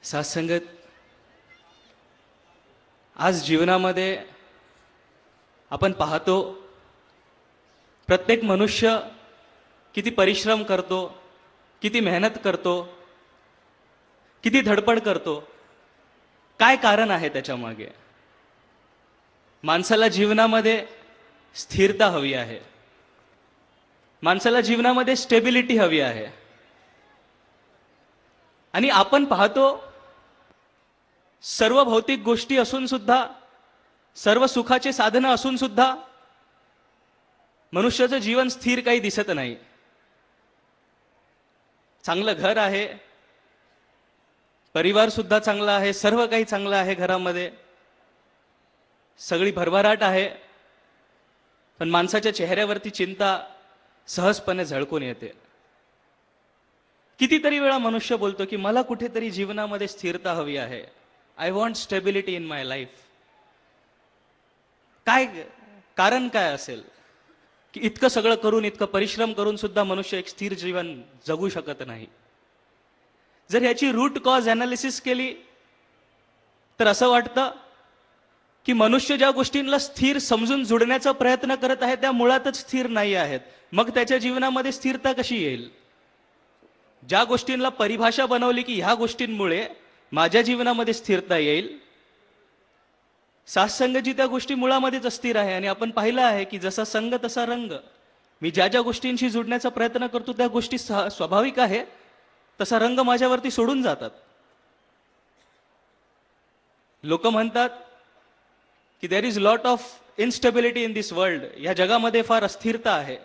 साथसंगत आज जीवनामध्ये आपण पाहतो प्रत्येक मनुष्य किती परिश्रम करतो, किती मेहनत करतो, किती धडपड करतो. काय कारण आहे त्याच्यामागे? माणसाला जीवनामध्ये स्थिरता हवी आहे, माणसाला जीवनामध्ये स्टेबिलिटी हवी आहे. आणि आपण पाहतो सर्व भौतिक गोष्टी असून सुद्धा, सर्व सुखाचे साधनं असून सुद्धा मनुष्याचं जीवन स्थिर काही दिसत नाही. चांगलं घर आहे, परिवार सुद्धा चांगला आहे, सर्व काही चांगलं आहे घरामध्ये, सगळी भरभराट आहे, पण माणसाच्या चेहऱ्यावरती चिंता सहजपणे झळकून येते. कितीतरी वेळा मनुष्य बोलतो की मला कुठेतरी जीवनामध्ये स्थिरता हवी आहे. I want stability in my life. काय कारण काय असेल की इतकं सगळं करून, इतकं परिश्रम करून सुद्धा मनुष्य एक स्थिर जीवन जगू शकत नाही? जर ह्याची रूट कॉज अनालिसिस केली तर असं वाटतं की मनुष्य ज्या गोष्टींना स्थिर समजून जुडण्याचा प्रयत्न करत आहे त्या मुळातच स्थिर नाही आहेत. मग त्याच्या जीवनामध्ये स्थिरता कशी येईल? ज्या गोष्टींना परिभाषा बनवली की ह्या गोष्टींमुळे माझ्या जीवनामध्ये स्थिरता येईल, साथसंगत जी त्या गोष्टी मुळामध्येच अस्थिर आहे. आणि आपण पाहिलं आहे की जसा संग तसा रंग. मी ज्या ज्या गोष्टींशी जुडण्याचा प्रयत्न करतो त्या गोष्टी स्वाभाविक आहे, तसा रंग माझ्यावरती सोडून जातात. लोक म्हणतात की there is lot of instability in this world. या जगामध्ये फार अस्थिरता आहे.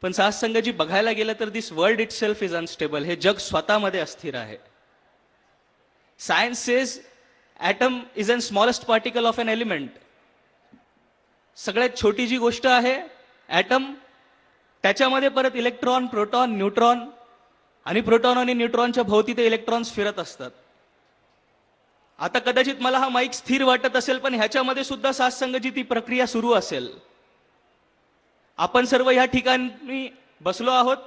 पण साथसंगत जी बघायला गेलं तर this world itself is unstable. हे जग स्वतःमध्ये अस्थिर आहे. Science says atom is an smallest particle of an element. सगळ्यात छोटी जी गोष्ट आहे ॲटम, त्याच्यामध्ये परत इलेक्ट्रॉन, प्रोटॉन, न्यूट्रॉन, आणि प्रोटॉन आणि न्यूट्रॉनच्या भोवती ते इलेक्ट्रॉन्स फिरत असतात. आता कदाचित मला हा माईक स्थिर वाटत असेल, पण ह्याच्यामध्ये सुद्धा साथसंगतची ती प्रक्रिया सुरू असेल. आपण सर्व ह्या ठिकाणी बसलो आहोत,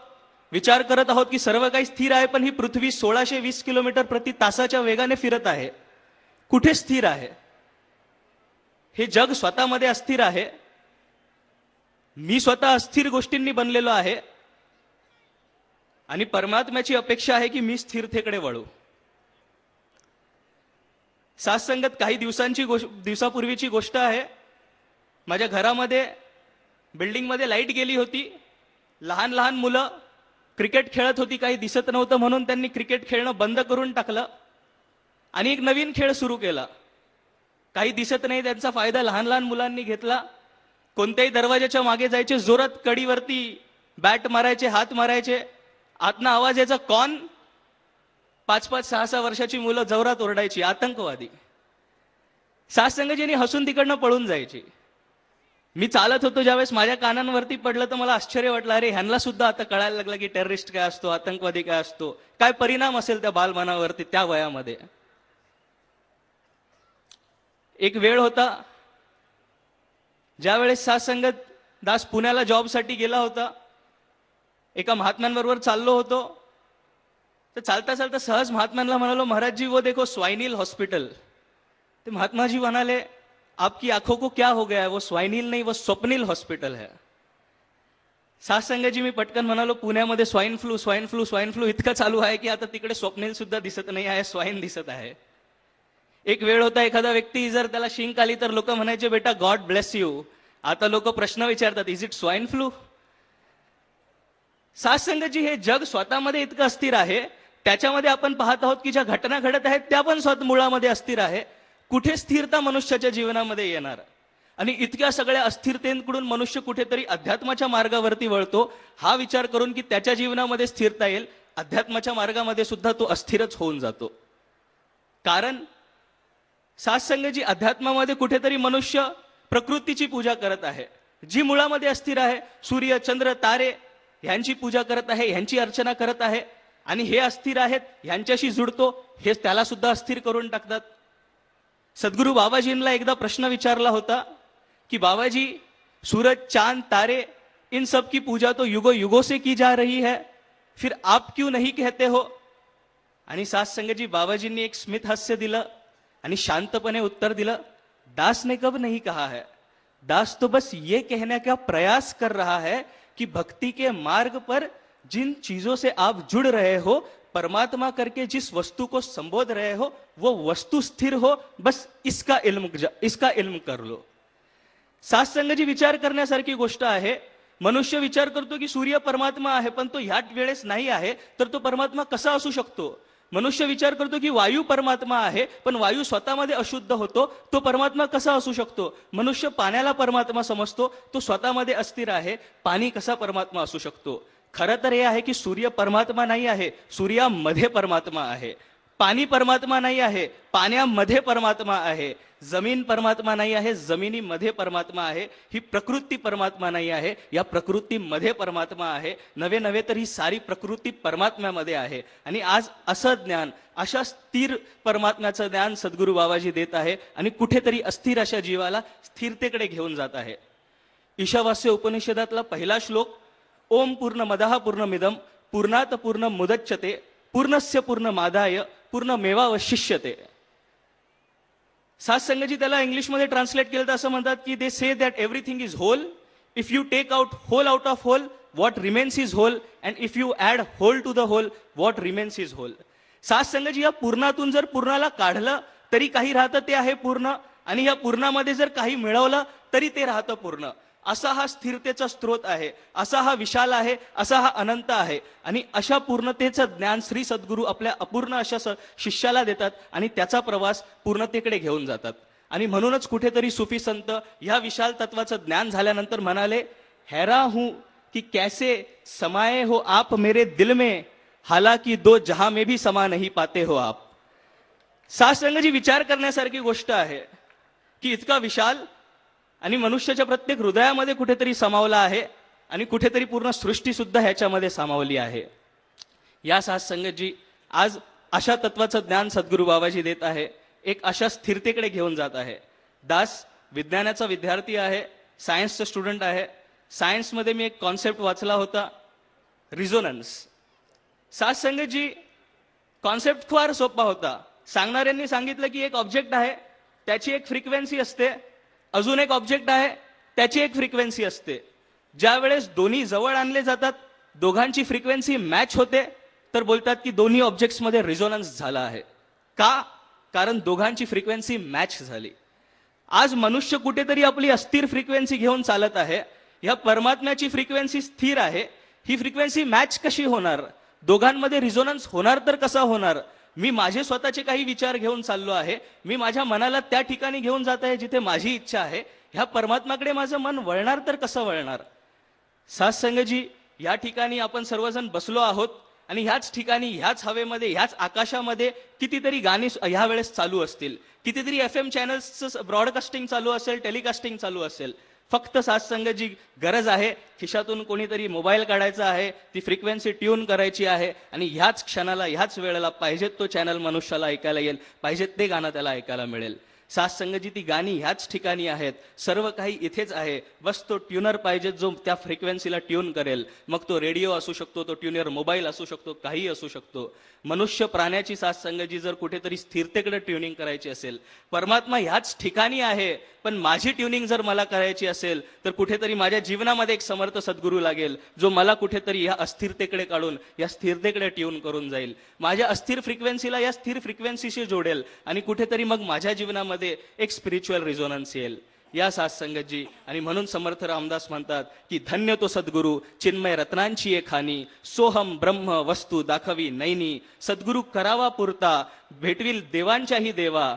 विचार करत आहोत की सर्व काही स्थिर आहे, पण ही पृथ्वी 1620 किलोमीटर प्रति तासाच्या वेगाने फिरत आहे. कुठे स्थिर आहे? हे जग स्वतःमध्ये अस्थिर आहे. मी स्वतः अस्थिर गोष्टींनी बनलेलो आहे आणि परमात्म्याची अपेक्षा आहे की मी स्थिरतेकडे वळू. साथसंगत काही दिवसापूर्वीची गोष्ट आहे. माझ्या घरामध्ये बिल्डिंगमध्ये लाईट गेली होती. लहान लहान मुलं क्रिकेट खेळत होती. काही दिसत नव्हतं म्हणून त्यांनी क्रिकेट खेळणं बंद करून टाकलं आणि एक नवीन खेळ सुरू केला. काही दिसत नाही त्यांचा फायदा लहान लहान मुलांनी घेतला. कोणत्याही दरवाजाच्या मागे जायचे, जोरात कडीवरती बॅट मारायचे, हात मारायचे, आतनं आवाज यायचा कॉन. 5-5, 6-6 वर्षाची मुलं जोरात ओरडायची आतंकवादी. साथसंगतजींनी हसून तिकडनं पळून जायची. मी चालत होतो, ज्यावेळेस माझ्या कानांवरती पडलं तर मला आश्चर्य वाटलं, अरे ह्यांना सुद्धा आता कळायला लागलं की टेररिस्ट काय असतो, आतंकवादी काय असतो, काय परिणाम असेल त्या बालमनावरती त्या वयामध्ये. एक वेळ होता ज्यावेळेस साथसंगत दास पुण्याला जॉबसाठी गेला होता. एका महात्म्यांबरोबर चाललो होतो, तर चालता चालता सहज महात्म्यांना म्हणालो, महाराज जी वो देखो स्वाइन हॉस्पिटल. ते महात्मा जी म्हणाले, आपकी आंखों को क्या हो गया है? वो स्वाइन नहीं, वो स्वप्निल हॉस्पिटल है. साथसंगतजी मी पटकन म्हणालो, पुण्यामध्ये स्वाइन फ्लू इतकं चालू आहे की आता तिकडे स्वप्निल सुद्धा दिसत नाही आहे, स्वाइन दिसत आहे. एक वेळ होता एखादा व्यक्ती जर त्याला शिंक आली तर लोक म्हणायचे, बेटा गॉड ब्लेस यू. आता लोक प्रश्न विचारतात, इज इट स्वाइन फ्लू? साथसंगतजी हे जग स्वतःमध्ये इतकं अस्थिर आहे, त्याच्यामध्ये आपण पाहत आहोत की ज्या घटना घडत आहेत त्या पण स्वतः मुळामध्ये अस्थिर आहे. कुठे स्थिरता मनुष्याच्या जीवनामध्ये येणार? आणि इतक्या सगळ्या अस्थिरतेकडून मनुष्य कुठेतरी अध्यात्माच्या मार्गावरती वळतो, हा विचार करून की त्याच्या जीवनामध्ये स्थिरता येईल. अध्यात्माच्या मार्गामध्ये सुद्धा तो अस्थिरच होऊन जातो. कारण साथसंगतजी अध्यात्मामध्ये कुठेतरी मनुष्य प्रकृतीची पूजा करत आहे, जी मुळामध्ये अस्थिर आहे. सूर्य, चंद्र, तारे ह्यांची पूजा करत आहे, ह्यांची अर्चना करत आहे, आणि हे अस्थिर आहेत, ह्यांच्याशी जुडतो, हे त्याला सुद्धा अस्थिर करून टाकतात. सद्गुरु बाबाजींना एकदा प्रश्न विचारला होता कि बाबाजी, सूरज, चांद, तारे, इन सब की पूजा तो युगों युगों से की जा रही है, फिर आप क्यों नहीं कहते हो? आणि साथ संगतजी बाबाजींनी एक स्मित हास्य दिलं आणि शांतपणे उत्तर दिलं, दास ने कब नहीं कहा है, दास तो बस ये कहने का प्रयास कर रहा है कि भक्ति के मार्ग पर जिन चीजों से आप जुड़ रहे हो, परमात्मा करके जिस वस्तु को संबोध रहे हो, वो वस्तु स्थिर हो, बस इसका इल्म कर लो. साथ संगतजी विचार करण्यासारखी गोष्ट आहे. मनुष्य विचार करतो की सूर्य परमात्मा आहे, पण तो ह्याच वेळेस नाही आहे, तर तो परमात्मा कसा असू शकतो. मनुष्य विचार करतो की वायू परमात्मा आहे, पण वायू स्वतःमध्ये अशुद्ध होतो, तो परमात्मा कसा असू शकतो. मनुष्य पाण्याला परमात्मा समजतो, तो स्वतःमध्ये अस्थिर आहे, पाणी कसा परमात्मा असू शकतो. खरं तर हे आहे की सूर्य परमात्मा नाही आहे, सूर्यामध्ये परमात्मा आहे. पाणी परमात्मा नाही आहे, पाण्यामध्ये परमात्मा आहे. जमीन परमात्मा नाही आहे, जमिनीमध्ये परमात्मा आहे. ही प्रकृती परमात्मा नाही आहे, या प्रकृतीमध्ये परमात्मा आहे. नवे नवे तर ही सारी प्रकृती परमात्म्यामध्ये आहे. आणि आज असं ज्ञान, अशा स्थिर परमात्म्याचं ज्ञान सद्गुरू बाबाजी देत आहे आणि कुठेतरी अस्थिर अशा जीवाला स्थिरतेकडे घेऊन जात आहे. ईशावास्य उपनिषदातला पहिला श्लोक, ओम पूर्ण मदः पूर्णमिदं पूर्णात पूर्ण मुदच्यते पूर्णस्य पूर्णमादाय पूर्णमेवावशिष्यते. साथ संगतजी त्याला इंग्लिशमध्ये ट्रान्सलेट केलं तर असं म्हणतात की they say that everything is whole, if you take out whole out of whole, what remains is whole, and if you add whole to the whole, what remains is whole. साथ संगतजी या पूर्णातून जर पूर्णाला काढलं तरी काही राहतं, ते आहे पूर्ण. आणि या पूर्णामध्ये जर काही मिळवलं तरी ते राहतं पूर्ण. असा हा स्थिरतेचा स्रोत आहे, असा हा विशाल आहे, असा हा अनंत आहे. आणि अशा पूर्णतेचं ज्ञान श्री सद्गुरू आपल्या अपूर्ण अशा शिष्याला देतात आणि त्याचा प्रवास पूर्णतेकडे घेऊन जातात. आणि म्हणूनच कुठेतरी सुफी संत ह्या विशाल तत्वाचं ज्ञान झाल्यानंतर म्हणाले, हैरा हूं कि कैसे समाये हो आप मेरे दिल में, हालांकि दो जहां में भी समा नहीं पाते हो आप. साथ संगतजी विचार करण्यासारखी गोष्ट आहे की इतका विशाल आणि मनुष्याच्या प्रत्येक हृदयामध्ये कुठेतरी सामावला आहे आणि कुठेतरी पूर्ण सृष्टी सुद्धा ह्याच्यामध्ये सामावली आहे. या साथ संगतजी आज अशा तत्वाचं ज्ञान सद्गुरू बाबाजी देत आहे, एक अशा स्थिरतेकडे घेऊन जात आहे. दास विज्ञानाचा विद्यार्थी आहे, सायन्सचा स्टुडंट आहे. सायन्समध्ये मी एक कॉन्सेप्ट वाचला होता, रिझोनन्स. साथ संगतजी कॉन्सेप्ट फार सोपा होता. सांगणाऱ्यांनी सांगितलं की एक ऑब्जेक्ट आहे, त्याची एक फ्रिक्वेन्सी असते, अजून एक ऑब्जेक्ट आहे, त्याची एक फ्रिक्वेन्सी असते. ज्या वेळेस दोन्ही जवळ आणले जातात, दोघांची फ्रिक्वेन्सी मॅच होते, तर बोलतात की दोन्ही ऑब्जेक्ट्समध्ये रिझोनन्स झाला आहे. का? कारण दोघांची फ्रिक्वेन्सी मॅच झाली. आज मनुष्य कुठेतरी आपली अस्थिर फ्रिक्वेन्सी घेऊन चालत आहे. या परमात्म्याची फ्रिक्वेन्सी स्थिर आहे, ही फ्रिक्वेन्सी मॅच कशी होणार? दोघांमध्ये रिझोनन्स होणार तर कसा होणार? मी माझे स्वतःचे काही विचार घेऊन चाललो आहे, मी माझ्या मनाला त्या ठिकाणी घेऊन जात आहे जिथे माझी इच्छा आहे. ह्या परमात्म्याकडे माझं मन वळणार तर कसं वळणार? साथ संगतजी या ठिकाणी आपण सर्वजण बसलो आहोत आणि ह्याच ठिकाणी, ह्याच हवेमध्ये, ह्याच आकाशामध्ये कितीतरी गाणी ह्या वेळेस चालू असतील, कितीतरी FM चॅनल्सचं ब्रॉडकास्टिंग चालू असेल, टेलिकास्टिंग चालू असेल. फक्त साथ संगतजी गरज आहे, खिशातून कोणीतरी मोबाईल काढायचा आहे, ती फ्रिक्वेन्सी ट्यून करायची आहे आणि ह्याच क्षणाला, ह्याच वेळेला पाहिजे तो चॅनल मनुष्याला ऐकायला येईल, पाहिजे ते गाणं त्याला ऐकायला मिळेल. साथ संगतजी ती गाणी ह्याच ठिकाणी आहेत, सर्व काही इथेच आहे. बस तो ट्यूनर पाहिजे जो त्या फ्रिक्वेन्सीला ट्यून करेल. मग तो रेडिओ असू शकतो, तो ट्यूनर मोबाईल असू शकतो, काही असू शकतो. मनुष्य प्राण्याची साथ संगतजी जर कुठेतरी स्थिरतेकडे ट्युनिंग करायची असेल, परमात्मा ह्याच ठिकाणी आहे, पण माझी ट्युनिंग जर मला करायची असेल तर कुठेतरी माझ्या जीवनामध्ये एक समर्थ सद्गुरू लागेल, जो मला कुठेतरी या अस्थिरतेकडे काढून या स्थिरतेकडे ट्यून करून जाईल. माझ्या अस्थिर फ्रिक्वेन्सीला या स्थिर फ्रिक्वेन्सीशी जोडेल आणि कुठेतरी मग माझ्या जीवनामध्ये एक स्पिरिच्युअल रिझोनन्स येईल. या साथ संगतजी. आणि म्हणून समर्थ रामदास म्हणतात की धन्य तो सद्गुरू चिन्मय रत्नांची एक खाणी, सोहम ब्रह्म वस्तू दाखवी नैनी. सद्गुरू करावा पुरता भेटविल देवांच्याही देवा,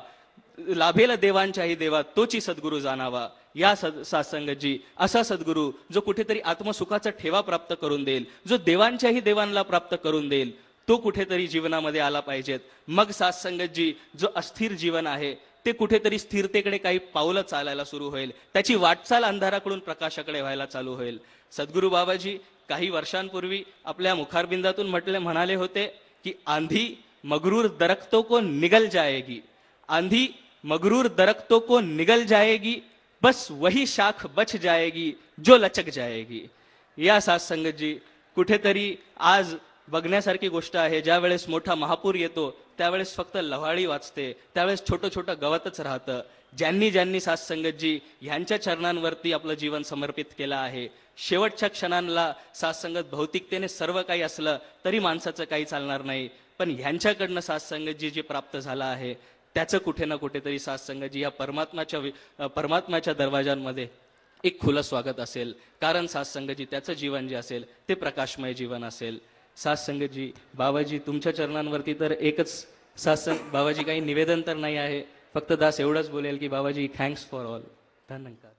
लाभेल देवांच्याही देवा, तोची सद्गुरू जाणावा. या साथ संगतजी असा सद्गुरू जो कुठेतरी आत्मसुखाचा ठेवा प्राप्त करून देईल, जो देवांच्याही देवांना प्राप्त करून देईल, तो कुठेतरी जीवनामध्ये आला पाहिजेत. मग साथ संगतजी जो अस्थिर जीवन आहे ते कुठेतरी स्थिरतेकडे काही पावलं चालायला सुरू होईल, त्याची वाटचाल अंधाराकडून प्रकाशाकडे व्हायला चालू होईल. सद्गुरू बाबाजी काही वर्षांपूर्वी आपल्या मुखारबिंदातून म्हणाले होते की आंधी मगरूर दरख्तों को निगल जाएगी, आंधी मगरूर दरख्तों को निगल जाएगी, बस वही शाख बच जाएगी जो लचक जाएगी. या साथ संगतजी कुठेतरी आज बघण्यासारखी गोष्ट आहे. ज्या वेळेस मोठा महापूर येतो त्यावेळेस फक्त लव्हाळी वाचते, त्यावेळेस छोटं छोटं गवतच राहतं. ज्यांनी ज्यांनी साथसंगतजी ह्यांच्या चरणांवरती आपलं जीवन समर्पित केलं आहे, शेवटच्या क्षणांना साथसंगत भौतिकतेने सर्व काही असलं तरी माणसाचं काही चालणार नाही, पण ह्यांच्याकडनं साथसंगतजी जे प्राप्त झालं आहे त्याचं कुठे ना कुठेतरी साथसंगतजी या परमात्म्याच्या दरवाजांमध्ये एक खुलं स्वागत असेल. कारण साथसंगतजी त्याचं जीवन जे असेल ते प्रकाशमय जीवन असेल. साथसंगतजी, बाबाजी तुमच्या चरणांवरती तर एकच बाबाजी काही निवेदन तर नाही आहे, फक्त दास एवढंच बोलेल की बाबाजी थँक्स फॉर ऑल. धन्यवाद.